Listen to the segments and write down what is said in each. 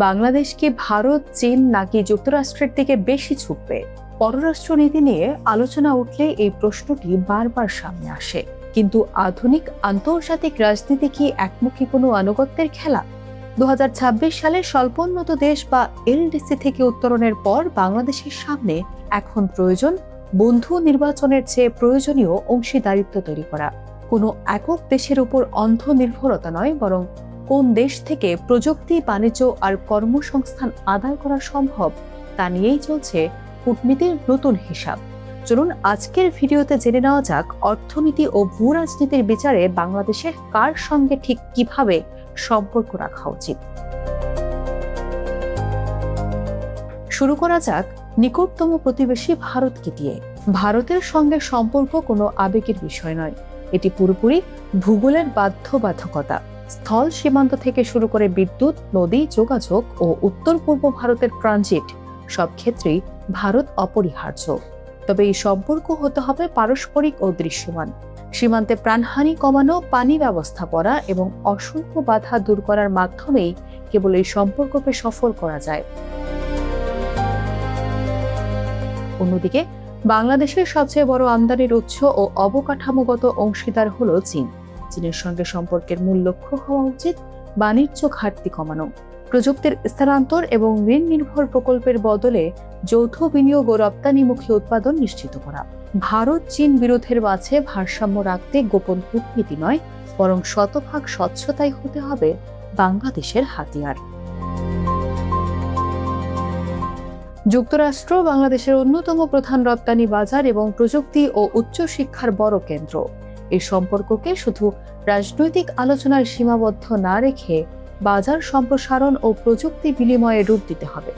বাংলাদেশ কি ভারত, চীন নাকি যুক্তরাষ্ট্রের দিকে বেশি ঝুঁকবে? পররাষ্ট্রনীতি নিয়ে আলোচনা উঠলে এই প্রশ্নটি বারবার সামনে আসে। কিন্তু আধুনিক আন্তর্জাতিক রাজনীতি কি একমুখী কোনো আনুগত্যের খেলা? 2026 সালে স্বল্পোন্নত দেশ বা এলডিসি থেকে উত্তরণের পর বাংলাদেশের সামনে এখন প্রয়োজন বন্ধু নির্বাচনের চেয়ে প্রয়োজনীয় অংশীদারিত্ব তৈরি করা। কোনো একক দেশের উপর অন্ধ নির্ভরতা নয়, বরং কোন দেশ থেকে প্রযুক্তি, বাণিজ্য আর কর্মসংস্থান আদায় করা সম্ভব তা নিয়েই চলছে কূটনীতির নতুন হিসাব। চলুন আজকের ভিডিওতে জেনে নেওয়া যাক অর্থনীতি ও ভূ রাজনীতির বিচারে বাংলাদেশের কার সঙ্গে ঠিক কিভাবে সম্পর্ক রাখা উচিত। শুরু করা যাক নিকটতম প্রতিবেশী ভারতকে দিয়ে। ভারতের সঙ্গে সম্পর্ক কোনো আবেগের বিষয় নয়, এটি পুরোপুরি ভূগোলের বাধ্যবাধকতা। স্থল সীমান্ত থেকে শুরু করে বিদ্যুৎ, নদী, যোগাযোগ ও উত্তর পূর্ব ভারতের ট্রানজিট সব ক্ষেত্রেই ভারত অপরিহার্য। তবে এই সম্পর্ক হতে হবে পারস্পরিক ও দৃশ্যমান। সীমান্তে প্রাণহানি কমানো, পানি ব্যবস্থাপনা এবং অসংখ্য বাধা দূর করার মাধ্যমেই কেবল এই সম্পর্ককে সফল করা যায়। অন্যদিকে বাংলাদেশের সবচেয়ে বড় আমদানির উৎস ও অবকাঠামোগত অংশীদার হলো চীন। চীনের সঙ্গে সম্পর্কের মূল লক্ষ্য হওয়া উচিত বাণিজ্য ঘাটতি কমানো, প্রযুক্তির স্থানান্তর এবং ঋণ নির্ভর প্রকল্পের বদলে যৌথ বিনিয়োগ ও রপ্তানিমুখী উৎপাদন নিশ্চিত করা। ভারত চীন বিরোধের মাঝে ভারসাম্য রাখতে গোপন কূটনীতি নয়, বরং শতভাগ স্বচ্ছতাই হতে হবে বাংলাদেশের হাতিয়ার। যুক্তরাষ্ট্র বাংলাদেশের অন্যতম প্রধান রপ্তানি বাজার এবং প্রযুক্তি ও উচ্চশিক্ষার বড় কেন্দ্র। এই সম্পর্ককে শুধু রাজনৈতিক আলোচনার সীমাবদ্ধ না রেখে বাজার সম্প্রসারণ ও প্রযুক্তি বিনিময়ে রূপ দিতে হবে।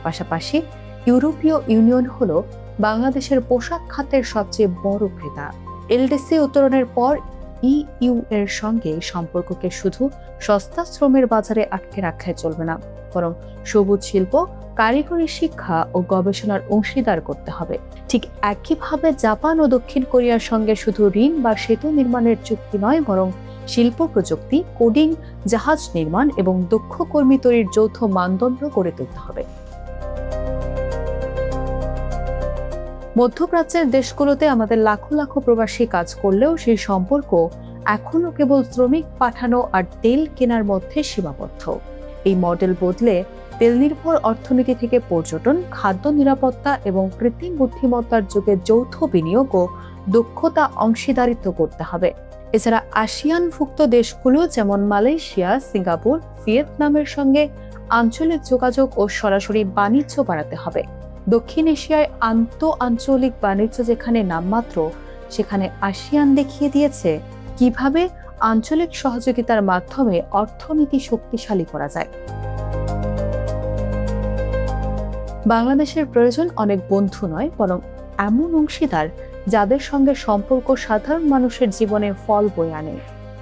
পাশাপাশি ইউরোপীয় ইউনিয়ন হল বাংলাদেশের পোশাক খাতের সবচেয়ে বড় ক্রেতা। এলডিসি উত্তরণের পর ইইউ এর সঙ্গে সম্পর্ককে শুধু সস্তা শ্রমের বাজারে আটকে রাখায় চলবে না, বরং সবুজ শিল্প, কারিগরি শিক্ষা ও গবেষণার অংশীদার করতে হবে। ঠিক একইভাবে জাপান ও দক্ষিণ কোরিয়ার সঙ্গে শুধু ঋণ বা সেতু নির্মাণের চুক্তি নয়, বরং শিল্প প্রযুক্তি, কোডিং, জাহাজ নির্মাণ এবং দক্ষ কর্মী তৈরির যৌথ মানদণ্ড গড়ে তুলতে হবে। মধ্যপ্রাচ্যের দেশগুলোতে আমাদের লাখো লাখো প্রবাসী কাজ করলেও সেই সম্পর্ক এখনো কেবল শ্রমিক পাঠানো আর তেল কেনার মধ্যে সীমাবদ্ধ। এই মডেল বদলে তেল নির্ভর অর্থনীতি থেকে পর্যটন, খাদ্য নিরাপত্তা এবং কৃত্রিম বুদ্ধিমত্তার যুগে যৌথ বিনিয়োগ ও দক্ষতা অংশীদারিত্ব করতে হবে। এছাড়া আসিয়ানভুক্ত দেশগুলো যেমন মালয়েশিয়া, সিঙ্গাপুর, ভিয়েতনামের সঙ্গে আঞ্চলিক যোগাযোগ ও সরাসরি বাণিজ্য বাড়াতে হবে। দক্ষিণ এশিয়ায় আঞ্চলিক বাণিজ্য যেখানে নামমাত্র, সেখানে আসিয়ান দেখিয়ে দিয়েছে কিভাবে আঞ্চলিক সহযোগিতার মাধ্যমে অর্থনীতি শক্তিশালী করা যায়। বাংলাদেশের প্রয়োজন অনেক বন্ধু নয়, বরং এমন অংশীদার যাদের সঙ্গে সম্পর্ক সাধারণ মানুষের জীবনে ফল বয়ে আনে,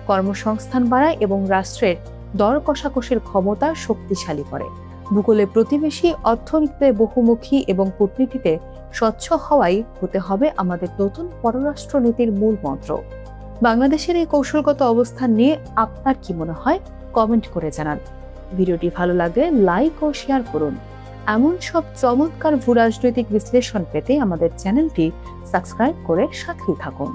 কর্মসংস্থান বাড়ায় এবং রাষ্ট্রের দর কষাকষির ক্ষমতা শক্তিশালী করে। ভূগোলে প্রতিবেশী, অর্থনীতিতে বহুমুখী এবং কূটনীতিতে স্বচ্ছ হওয়াই হতে হবে আমাদের নতুন পররাষ্ট্র নীতির মূল মন্ত্র। বাংলাদেশের এই কৌশলগত অবস্থান নিয়ে আপনার কি মনে হয় কমেন্ট করে জানান। ভিডিওটি ভালো লাগলে লাইক ও শেয়ার করুন। এমন সব চমৎকার ভূরাজনৈতিক বিশ্লেষণ পেতে আমাদের চ্যানেলটি সাবস্ক্রাইব করে সাথেই থাকুন।